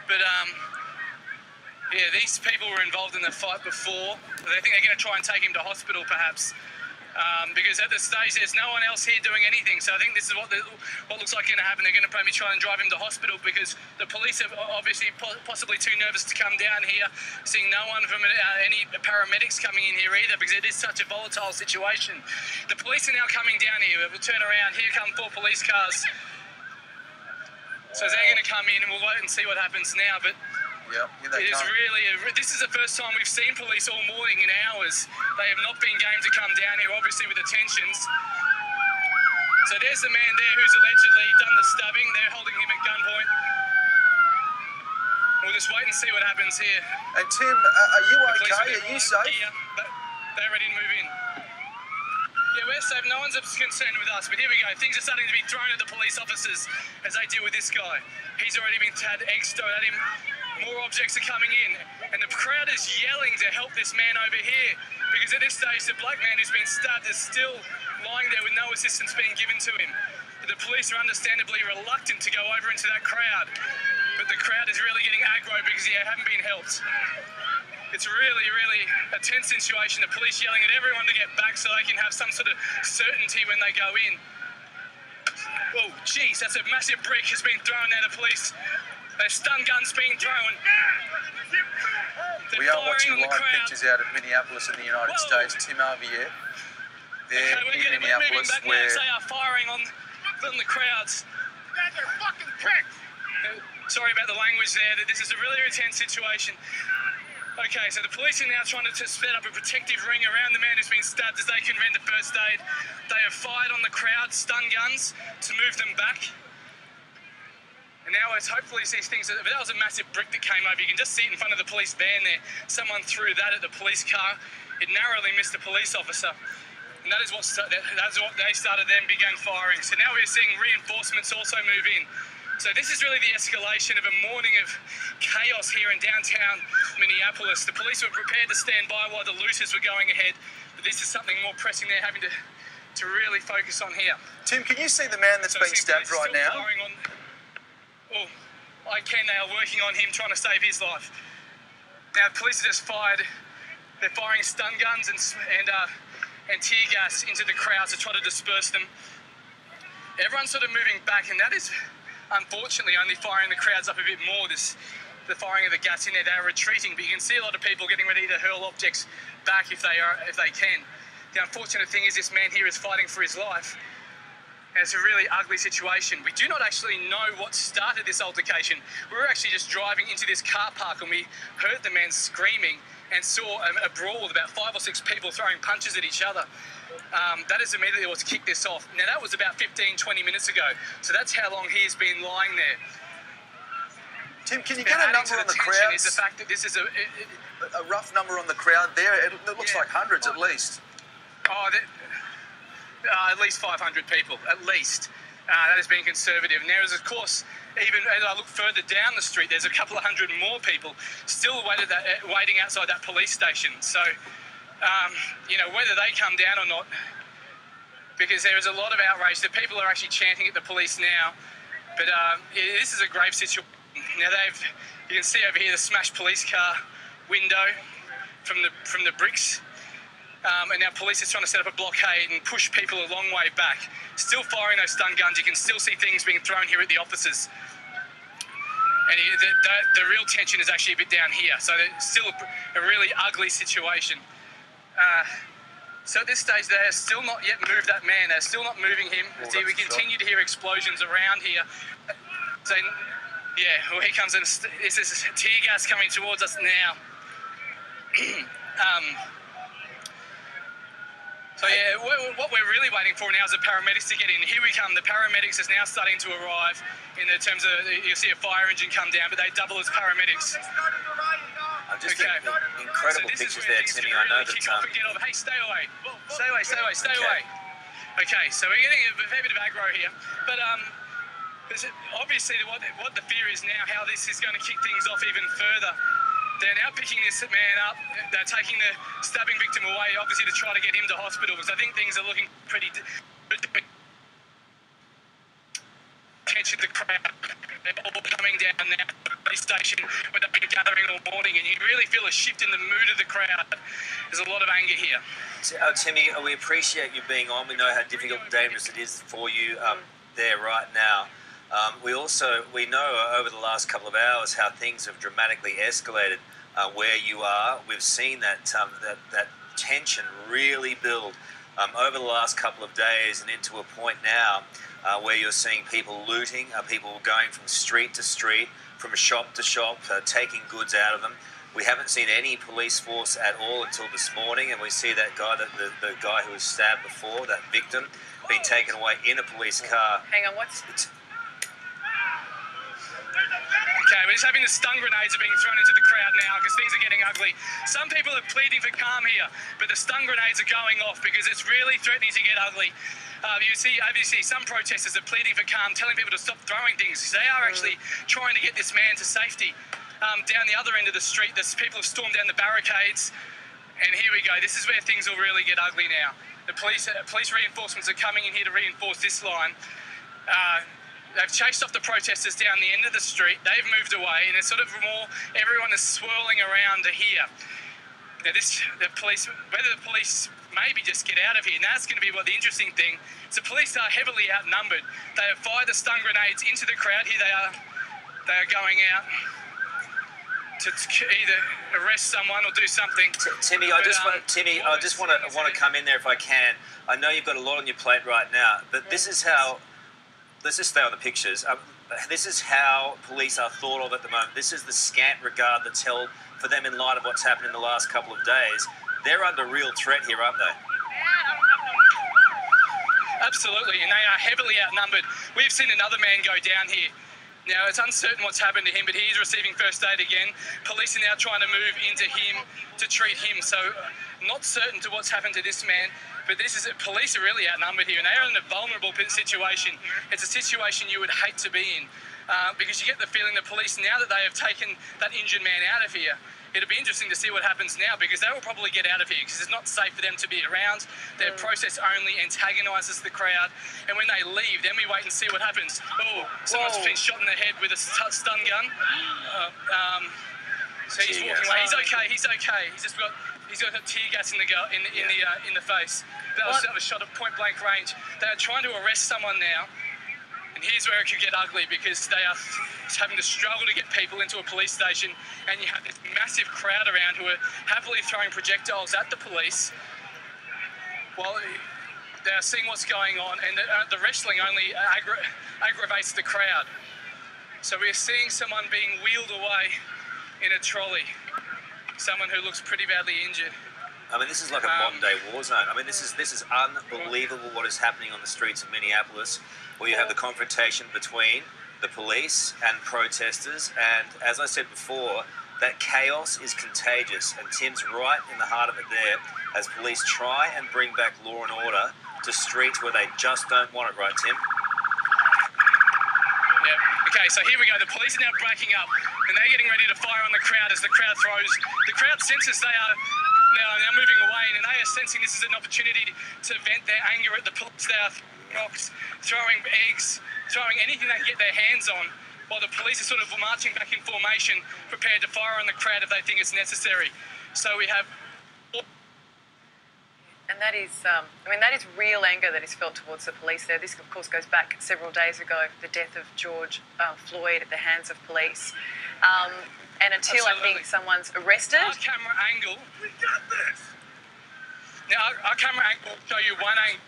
But yeah, these people were involved in the fight before. They think they're going to try and take him to hospital, perhaps. Because at this stage, there's no one else here doing anything. So I think this is what looks like going to happen. They're going to probably try and drive him to hospital because the police are obviously possibly too nervous to come down here, seeing no one from any paramedics coming in here either because it is such a volatile situation. The police are now coming down here. We'll turn around. Here come 4 police cars. So they're going to come in and we'll wait and see what happens now. But it is really, this is the first time we've seen police all morning in hours. They have not been game to come down here, obviously with the tensions. So there's the man there who's allegedly done the stabbing. They're holding him at gunpoint. We'll just wait and see what happens here. And Tim, are you okay? Are you safe? They're ready to move in. Yeah, we're safe. No one's concerned with us. But here we go. Things are starting to be thrown at the police officers as they deal with this guy. He's already been had eggs thrown at him. More objects are coming in. And the crowd is yelling to help this man over here. Because at this stage, the black man who's been stabbed is still lying there with no assistance being given to him. But the police are understandably reluctant to go over into that crowd. But the crowd is really getting aggro because they haven't been helped. It's really, really a tense situation. The police yelling at everyone to get back so they can have some sort of certainty when they go in. Oh, geez, that's a massive brick has been thrown at the police. There's stun guns being thrown. We are watching live pictures out of Minneapolis in the United States. Tim Javier there in Minneapolis where... They are firing on the crowds. You guys are fucking pricks. Sorry about the language there. This is a really intense situation. Okay, so the police are now trying to set up a protective ring around the man who's been stabbed as they can render first aid. They have fired on the crowd stun guns to move them back. And now it's hopefully these things, but that was a massive brick that came over. You can just see it in front of the police van there. Someone threw that at the police car. It narrowly missed a police officer. And that's what they started, then began firing. So now we're seeing reinforcements also move in. So this is really the escalation of a morning of chaos here in downtown Minneapolis. The police were prepared to stand by while the looters were going ahead. But this is something more pressing they're having to really focus on here. Tim, can you see the man that's been stabbed right now? Oh, I can. They are working on him, trying to save his life. Now, the police have just fired. They're firing stun guns and tear gas into the crowds to try to disperse them. Everyone's sort of moving back, and that is unfortunately only firing the crowds up a bit more. The firing of the gas in there, they're retreating, but you can see a lot of people getting ready to hurl objects back if they can. The unfortunate thing is this man here is fighting for his life. And it's a really ugly situation. We do not actually know what started this altercation. We were actually just driving into this car park and we heard the man screaming and saw a brawl with about 5 or 6 people throwing punches at each other. That is immediately what kicked this off. Now that was about 15, 20 minutes ago. So that's how long he's been lying there. Tim, can you get a number on the crowd? Is the fact that this is a rough number on the crowd there. It looks like hundreds at least. Oh, at least 500 people, at least. That is being conservative. And there is, of course, even as I look further down the street, there's a couple of hundred more people still waiting outside that police station. So, whether they come down or not, because there is a lot of outrage. The people are actually chanting at the police now. But this is a grave situation. Now you can see over here the smashed police car window from the bricks. And now police are trying to set up a blockade and push people a long way back. Still firing those stun guns. You can still see things being thrown here at the officers. And the real tension is actually a bit down here. So it's still a really ugly situation. So at this stage, they have still not yet moved that man. They're still not moving him. We continue to hear explosions around here. So, yeah, well, here comes this is tear gas coming towards us now. So yeah, what we're really waiting for now is the paramedics to get in. Here we come. The paramedics is now starting to arrive. In the terms of, you'll see a fire engine come down, but they double as paramedics. I'm just getting incredible pictures there, Timmy. I know that. Hey, stay away. Stay away. Stay away. Stay away. Okay, so we're getting a fair bit of aggro here, but obviously what the fear is now, how this is going to kick things off even further. They're now picking this man up. They're taking the stabbing victim away, obviously, to try to get him to hospital, because I think things are looking pretty... Attention to the crowd. They're all coming down now to the police station where they've been gathering all morning, and you really feel a shift in the mood of the crowd. There's a lot of anger here. Timmy, we appreciate you being on. We know how difficult and dangerous it is for you there right now. We know over the last couple of hours how things have dramatically escalated where you are. We've seen that tension really build over the last couple of days, and into a point now where you're seeing people looting, people going from street to street, from shop to shop, taking goods out of them. We haven't seen any police force at all until this morning, and we see that guy, the guy who was stabbed before, that victim, being taken away in a police car. Hang on, what's... Okay, we're just having the stun grenades are being thrown into the crowd now because things are getting ugly. Some people are pleading for calm here, but the stun grenades are going off because it's really threatening to get ugly. Obviously, some protesters are pleading for calm, telling people to stop throwing things. They are actually trying to get this man to safety. Down the other end of the street, people have stormed down the barricades, and here we go. This is where things will really get ugly now. The police reinforcements are coming in here to reinforce this line. They've chased off the protesters down the end of the street. They've moved away, and it's sort of more, everyone is swirling around to here. Now whether the police maybe just get out of here, and that's going to be the interesting thing. So the police are heavily outnumbered. They have fired the stun grenades into the crowd. Here they are going out to either arrest someone or do something. Timmy, I just want to come in there if I can. I know you've got a lot on your plate right now, but this is how. Let's just stay on the pictures. This is how police are thought of at the moment. This is the scant regard that's held for them in light of what's happened in the last couple of days. They're under real threat here, aren't they? Absolutely, and they are heavily outnumbered. We've seen another man go down here. Now, it's uncertain what's happened to him, but he's receiving first aid again. Police are now trying to move into him to treat him, so not certain to what's happened to this man, but police are really outnumbered here, and they are in a vulnerable situation. It's a situation you would hate to be in, because you get the feeling the police, now that they have taken that injured man out of here, it'll be interesting to see what happens now, because they will probably get out of here because it's not safe for them to be around. Their process only antagonises the crowd, and when they leave, then we wait and see what happens. Oh, someone's been shot in the head with a stun gun. So he's walking away. He's okay. He's got tear gas in the face. That was a shot at point blank range. They are trying to arrest someone now. And here's where it could get ugly, because they are having to struggle to get people into a police station, and you have this massive crowd around who are happily throwing projectiles at the police while they are seeing what's going on, and the wrestling only aggravates the crowd. So we're seeing someone being wheeled away in a trolley, someone who looks pretty badly injured. I mean, this is like a modern-day war zone. I mean, this is unbelievable what is happening on the streets of Minneapolis, where you have the confrontation between the police and protesters. And as I said before, that chaos is contagious. And Tim's right in the heart of it there, as police try and bring back law and order to streets where they just don't want it, right, Tim? Yeah. Okay, so here we go. The police are now breaking up, and they're getting ready to fire on the crowd as the crowd throws. The crowd senses they are now moving away, and they are sensing this is an opportunity to vent their anger at the police. They are throwing rocks, throwing eggs, throwing anything they can get their hands on, while the police are sort of marching back in formation, prepared to fire on the crowd if they think it's necessary. So we have... And that is, that is real anger that is felt towards the police there. This, of course, goes back several days ago, the death of Floyd at the hands of police. And until I think someone's arrested... Our camera angle... We got this! Now, our camera angle will show you one angle.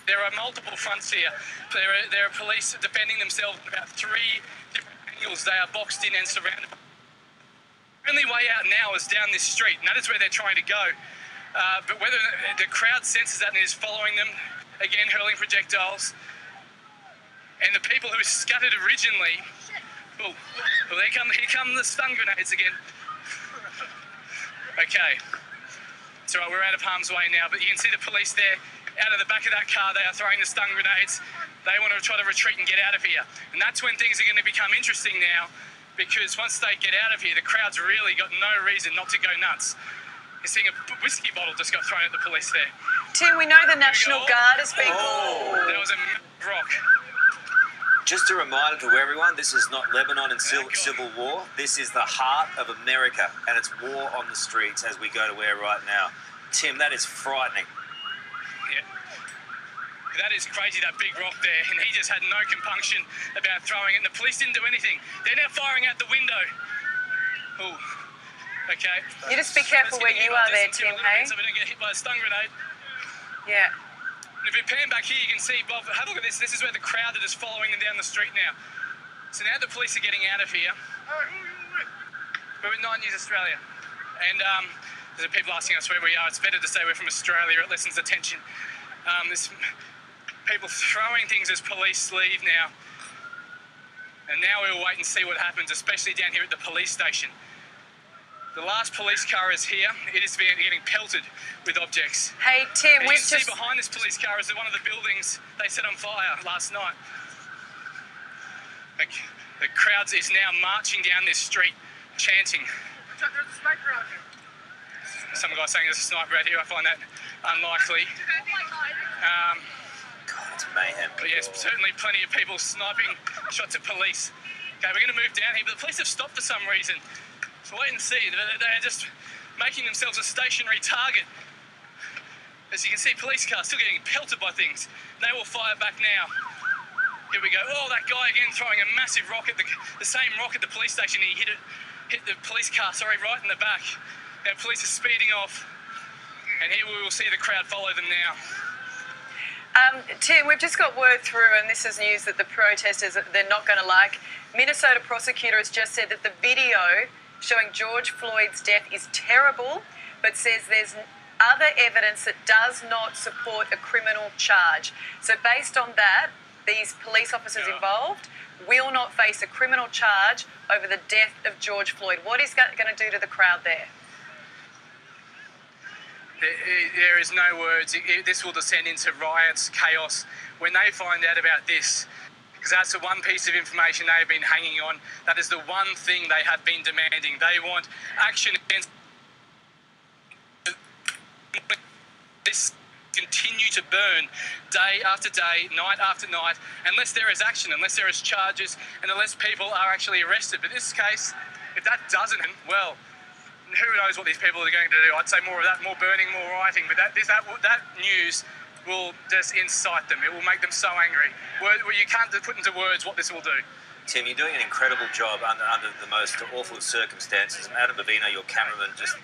There are multiple fronts here. There are police defending themselves in about 3 different angles. They are boxed in and surrounded. The only way out now is down this street, and that is where they're trying to go. But whether the crowd senses that and is following them, again, hurling projectiles, and the people who scattered originally... Oh, well, here come the stun grenades again. Okay. It's all right, we're out of harm's way now, but you can see the police there. Out of the back of that car, they are throwing the stun grenades. They want to try to retreat and get out of here. And that's when things are going to become interesting now, because once they get out of here, the crowd's really got no reason not to go nuts. You're seeing a whiskey bottle just got thrown at the police there. Tim, we know the National Guard has been... Oh, there was a rock. Just a reminder to everyone, this is not Lebanon and civil war. This is the heart of America, and it's war on the streets as we go to air right now. Tim, that is frightening. Yeah. That is crazy, that big rock there, and he just had no compunction about throwing it, and the police didn't do anything. They're now firing out the window. Oh, okay. You just be careful where you are there, Tim, hey? So we don't get hit by a stun grenade. Yeah. And if we pan back here, you can see, Bob, have a look at this. This is where the crowd are just following them down the street now. So now the police are getting out of here. We're at 9 News Australia. And there's people asking us where we are. It's better to say we're from Australia. It lessens the tension. There's people throwing things as police leave now. And now we'll wait and see what happens, especially down here at the police station. The last police car is here. It is getting pelted with objects. Hey, Tim, and we've you can see behind this police car is one of the buildings they set on fire last night. The crowd is now marching down this street, chanting. There's a sniper out here. Some guy saying there's a sniper out here. I find that unlikely. God, it's mayhem. But yes, certainly plenty of people sniping shots at police. Okay, we're going to move down here, but the police have stopped for some reason. So wait and see. They're just making themselves a stationary target. As you can see, police cars still getting pelted by things. They will fire back now. Here we go. Oh, that guy again throwing a massive rock at the same rock at the police station. He hit the police car, right in the back. Now police are speeding off. And here we will see the crowd follow them now. Tim, we've just got word through, and this is news that the protesters, they're not going to like. Minnesota prosecutor has just said that the video showing George Floyd's death is terrible, but says there's other evidence that does not support a criminal charge. So based on that, these police officers involved will not face a criminal charge over the death of George Floyd. What is going to do to the crowd there? There is no words. This will descend into riots, chaos. When they find out about this, because that's the one piece of information they've been hanging on. That is the one thing they have been demanding. They want action against this. Continue to burn day after day, night after night, unless there is action, unless there is charges, and unless people are actually arrested. But in this case, if that doesn't, well, who knows what these people are going to do? I'd say more of that, more burning, more rioting. But that news will just incite them. It will make them so angry. You can't put into words what this will do. Tim, you're doing an incredible job under the most awful circumstances. Adam Bavino, your cameraman, just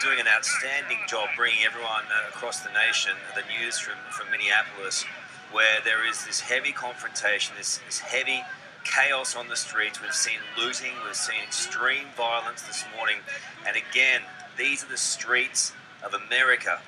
doing an outstanding job bringing everyone across the nation the news from Minneapolis, where there is this heavy confrontation, this heavy chaos on the streets. We've seen looting, we've seen extreme violence this morning. And again, these are the streets of America.